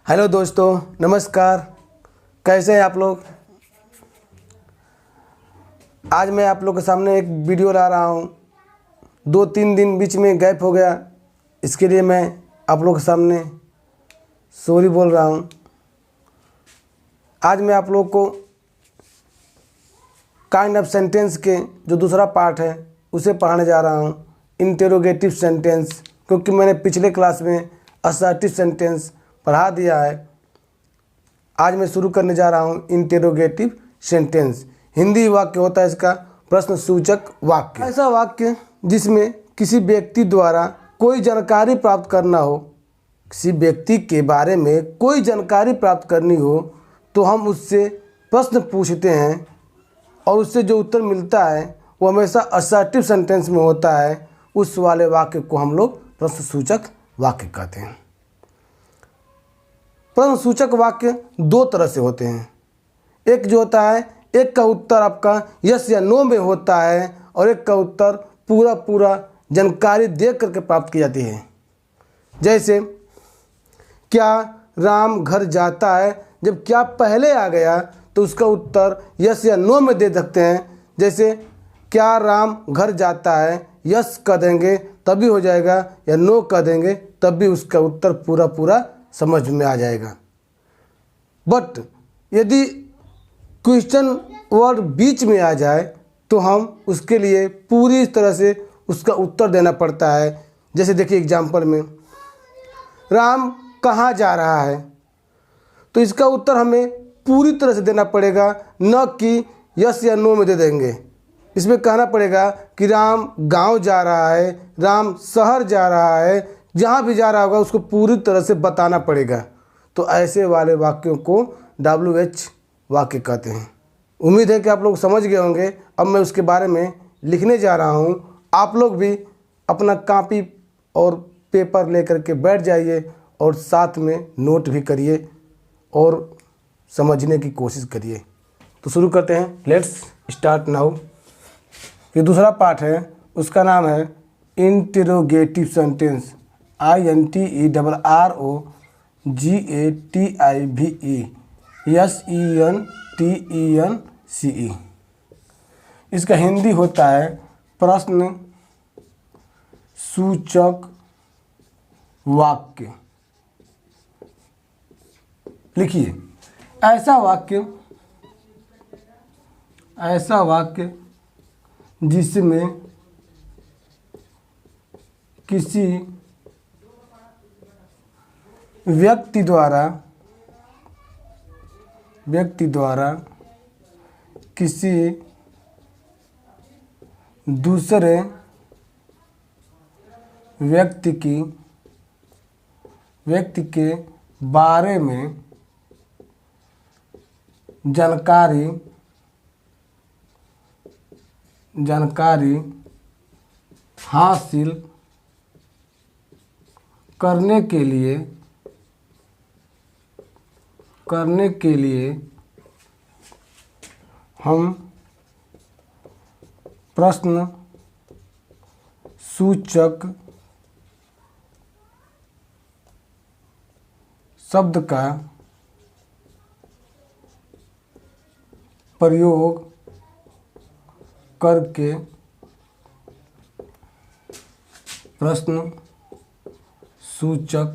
Hello दोस्तों, नमस्कार। कैसे हैं आप लोग? आज मैं आप लोग के सामने एक वीडियो ला रहा हूँ। 2-3 दिन बीच में गैप हो गया, इसके लिए मैं आप लोग के सामने सॉरी बोल रहा हूँ। आज मैं आप लोग को काइंड ऑफ सेंटेंस के जो दूसरा पार्ट है उसे पढ़ाने जा रहा हूँ, इंटेरोगेटिव सेंटेंस, क्योंकि मैंने पिछले क्लास में असर्टिव सेंटेंस पढ़ा दिया है। आज मैं शुरू करने जा रहा हूँ इंटेरोगेटिव सेंटेंस। हिंदी वाक्य होता है इसका प्रश्न सूचक वाक्य। ऐसा वाक्य जिसमें किसी व्यक्ति द्वारा कोई जानकारी प्राप्त करना हो, किसी व्यक्ति के बारे में कोई जानकारी प्राप्त करनी हो तो हम उससे प्रश्न पूछते हैं और उससे जो उत्तर मिलता है वो हमेशा असर्टिव सेंटेंस में होता है। उस वाले वाक्य को हम लोग प्रश्न सूचक वाक्य कहते हैं। प्रश्न सूचक वाक्य दो तरह से होते हैं। एक जो होता है, एक का उत्तर आपका यस या नो में होता है और एक का उत्तर पूरा जानकारी दे करके प्राप्त की जाती है। जैसे क्या राम घर जाता है, जब क्या पहले आ गया तो उसका उत्तर यस या नो में दे सकते हैं। जैसे क्या राम घर जाता है, यस कह देंगे तभी हो जाएगा, या नो कह देंगे तब भी उसका उत्तर पूरा समझ में आ जाएगा। बट यदि क्वेश्चन वर्ड बीच में आ जाए तो हम उसके लिए पूरी तरह से उसका उत्तर देना पड़ता है। जैसे देखिए एग्जाम्पल में, राम कहाँ जा रहा है, तो इसका उत्तर हमें पूरी तरह से देना पड़ेगा, न कि यस या नो में दे देंगे। इसमें कहना पड़ेगा कि राम गांव जा रहा है, राम शहर जा रहा है, जहाँ भी जा रहा होगा उसको पूरी तरह से बताना पड़ेगा। तो ऐसे वाले वाक्यों को WH वाक्य कहते हैं। उम्मीद है कि आप लोग समझ गए होंगे। अब मैं उसके बारे में लिखने जा रहा हूँ। आप लोग भी अपना कॉपी और पेपर लेकर के बैठ जाइए और साथ में नोट भी करिए और समझने की कोशिश करिए। तो शुरू करते हैं। Let's start now. ये दूसरा पार्ट है, उसका नाम है इंटेरोगेटिव सेंटेंस। INTERROGATIVE इसका हिंदी होता है प्रश्न सूचक वाक्य। लिखिए, ऐसा वाक्य जिसमें किसी व्यक्ति द्वारा किसी दूसरे व्यक्ति के बारे में जानकारी हासिल करने के लिए हम प्रश्न सूचक शब्द का प्रयोग करके प्रश्न सूचक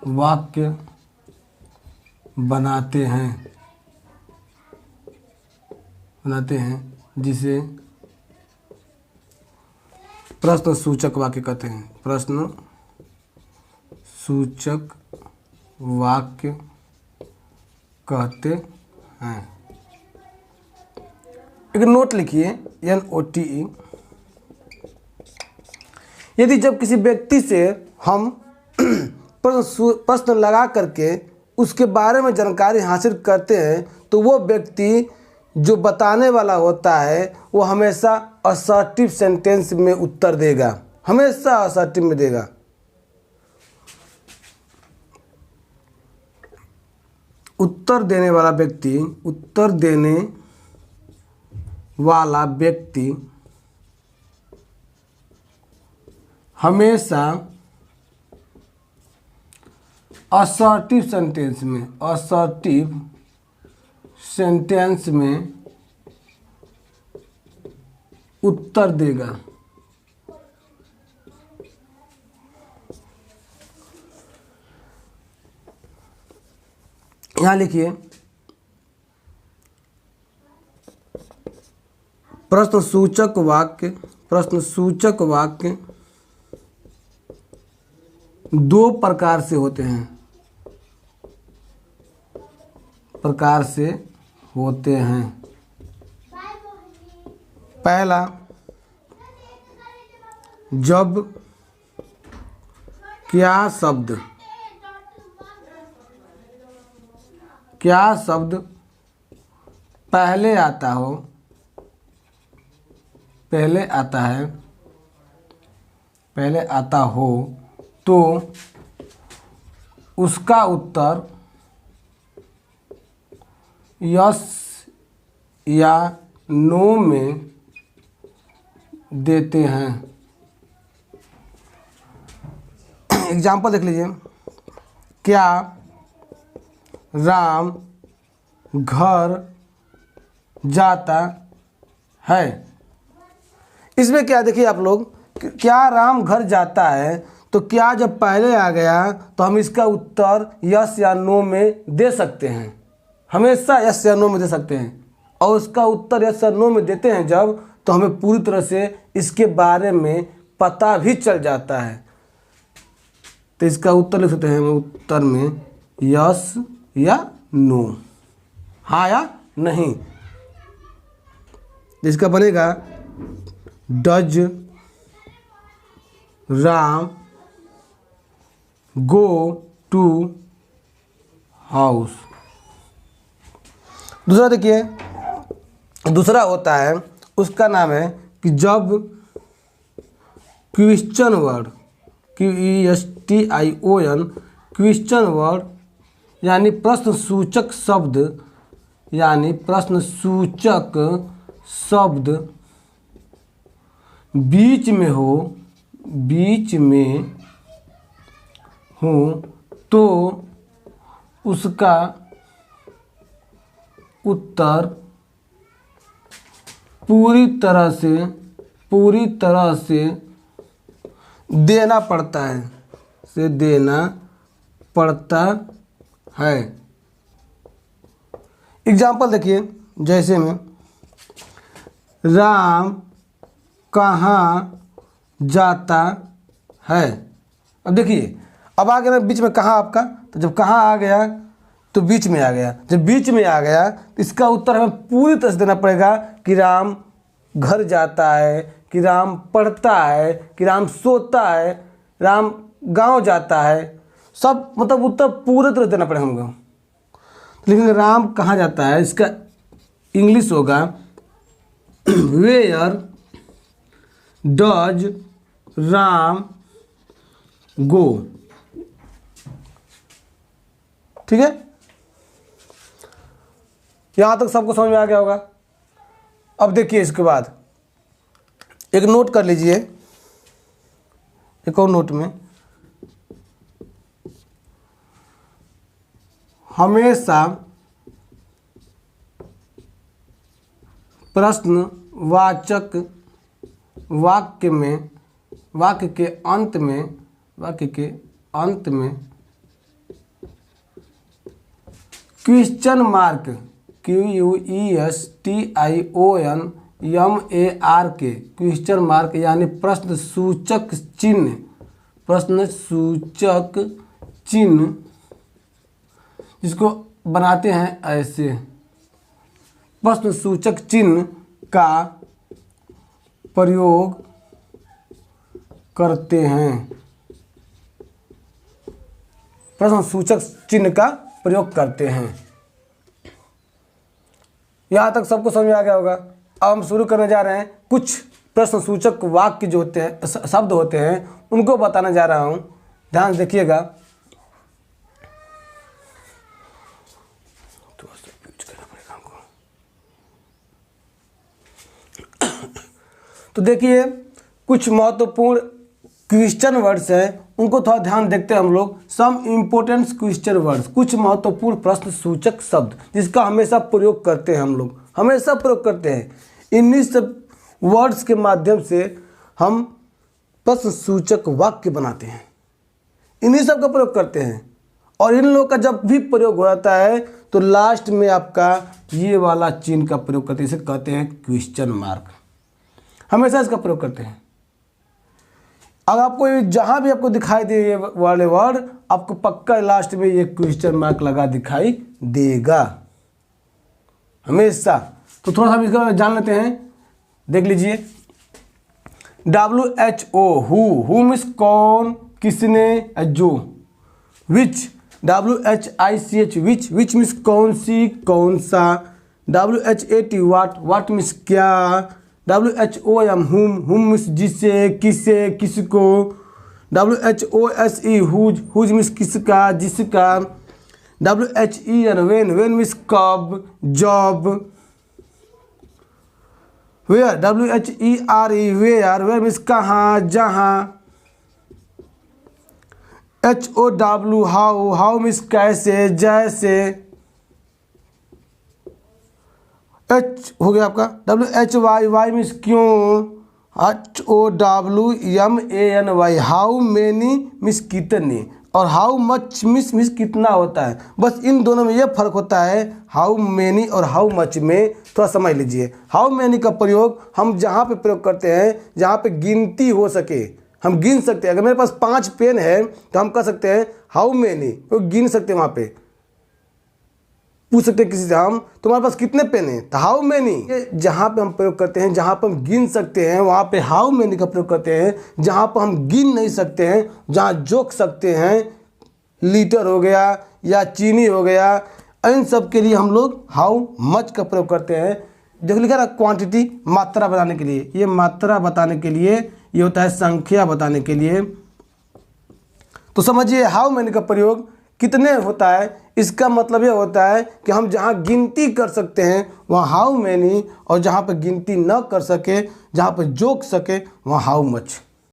वाक्य बनाते हैं, जिसे प्रश्न सूचक वाक्य कहते हैं। प्रश्न सूचक वाक्य कहते हैं। एक नोट लिखिए, NOTE। यदि जब किसी व्यक्ति से हम प्रश्न लगा करके उसके बारे में जानकारी हासिल करते हैं तो वो व्यक्ति जो बताने वाला होता है वो हमेशा असर्टिव सेंटेंस में उत्तर देगा, हमेशा असर्टिव में देगा। उत्तर देने वाला व्यक्ति असर्टिव सेंटेंस में उत्तर देगा। यहां लिखिए प्रश्नसूचक वाक्य दो प्रकार से होते हैं। पहला, जब क्या शब्द पहले आता हो तो उसका उत्तर यस या नो में देते हैं। एग्जाम्पल देख लीजिए। क्या राम घर जाता है? इसमें क्या देखिए आप लोग, क्या राम घर जाता है, तो क्या जब पहले आ गया तो हम इसका उत्तर यस या नो में दे सकते हैं। हमेशा यस या नो में दे सकते हैं, और उसका उत्तर यस या नो में देते हैं जब, तो हमें पूरी तरह से इसके बारे में पता भी चल जाता है। तो इसका उत्तर लिख सकते हैं हम उत्तर में यस या नो, हाँ या नहीं। जिसका बनेगा does Ram go to house. दूसरा देखिए, दूसरा होता है, उसका नाम है कि जब question word QUESTION question word यानी प्रश्नसूचक शब्द बीच में हो तो उसका उत्तर पूरी तरह से देना पड़ता है। एग्जाम्पल देखिए, जैसे में राम कहाँ जाता है। अब देखिए, अब आ गया ना बीच में कहाँ आपका, तो जब कहाँ आ गया तो बीच में आ गया। जब बीच में आ गया तो इसका उत्तर हमें पूरी तरह से देना पड़ेगा कि राम घर जाता है, कि राम पढ़ता है, कि राम सोता है, राम गांव जाता है। सब मतलब उत्तर पूरे तरह से देना पड़ेगा हमको। लेकिन राम कहाँ जाता है, इसका इंग्लिश होगा वेयर डज राम गो। ठीक है, यहां तक सबको समझ में आ गया होगा। अब देखिए, इसके बाद एक नोट कर लीजिए, एक और नोट में हमेशा प्रश्नवाचक वाक्य के अंत में question mark QUESTIONMARK question mark यानी प्रश्नसूचक चिन्ह जिसको बनाते हैं ऐसे, प्रश्नसूचक चिन्ह का प्रयोग करते हैं। प्रश्नसूचक चिन्ह का प्रयोग करते हैं। यहाँ तक सबको समझ में आ गया होगा। अब हम शुरू करने जा रहे हैं, कुछ प्रश्नसूचक वाक्य जो होते हैं, शब्द होते हैं, उनको बताने जा रहा हूँ। ध्यान से देखिएगा। तो देखिए, कुछ महत्वपूर्ण क्वेश्चन वर्ड्स हैं उनको थोड़ा ध्यान देखते हैं हम लोग। सम इम्पोर्टेंट क्वेश्चन वर्ड्स, कुछ महत्वपूर्ण प्रश्न सूचक शब्द जिसका हमेशा प्रयोग करते हैं हम लोग, हमेशा प्रयोग करते हैं। इन्हीं सब वर्ड्स के माध्यम से हम प्रश्न सूचक वाक्य बनाते हैं, इन्हीं सब का प्रयोग करते हैं। और इन लोगों का जब भी प्रयोग हो जाता है तो लास्ट में आपका ये वाला चिन्ह का प्रयोग करते हैं, इसे कहते हैं क्वेश्चन मार्क, हमेशा इसका प्रयोग करते हैं। अगर आपको जहाँ भी आपको दिखाई दे ये वाले वर्ड, आपको पक्का लास्ट में ये क्वेश्चन मार्क लगा दिखाई देगा हमेशा। तो थोड़ा सा हम इसका जान लेते हैं, देख लीजिए। WHO हु मीन्स कौन, किसने, जो। विच WHICH विच मीन्स कौन सी, कौन सा। WHAT वाट मीन्स क्या। WHOM हुम मीन्स जिसे, किसे, किसको। WHOSE हुज मीन्स किसका, जिसका। WHEN वेन मीन्स कब, जॉब। वेयर WHERE वेयर मीन्स कहाँ, जहाँ। HOW हाउ मीन्स कैसे, जैसे। H हो गया आपका। WHY मीन्स क्यों। HOWMANY हाउ मेनी मीन्स कितने। और हाउ मच मीन्स कितना होता है। बस इन दोनों में ये फर्क होता है, हाउ मेनी और हाउ मच में। थोड़ा समझ लीजिए, हाउ मेनी का प्रयोग हम जहाँ पे प्रयोग करते हैं जहाँ पे गिनती हो सके, हम गिन सकते हैं। अगर मेरे पास 5 पेन है तो हम कह सकते हैं हाउ मेनी, तो गिन सकते हैं। वहाँ पे पूछ सकते हैं किसी से, हम तुम्हारे पास कितने पेन हैं, तो हाउ मेनी। जहाँ पे हम प्रयोग करते हैं, जहाँ पे हम गिन सकते हैं, वहाँ पे हाउ मेनी का प्रयोग करते हैं। जहाँ पे हम गिन नहीं सकते हैं, जहाँ जोक सकते हैं, लीटर हो गया या चीनी हो गया, इन सब के लिए हम लोग हाउ मच का प्रयोग करते हैं। जो लिखा ना क्वांटिटी, मात्रा बताने के लिए, ये मात्रा बताने के लिए, ये होता है संख्या बताने के लिए। तो समझिए हाउ मेनी का प्रयोग कितने होता है, इसका मतलब ये होता है कि हम जहाँ गिनती कर सकते हैं वहाँ हाउ मेनी, और जहाँ पर गिनती न कर सके, जहाँ पर जोक सके, वहाँ हाउ मच।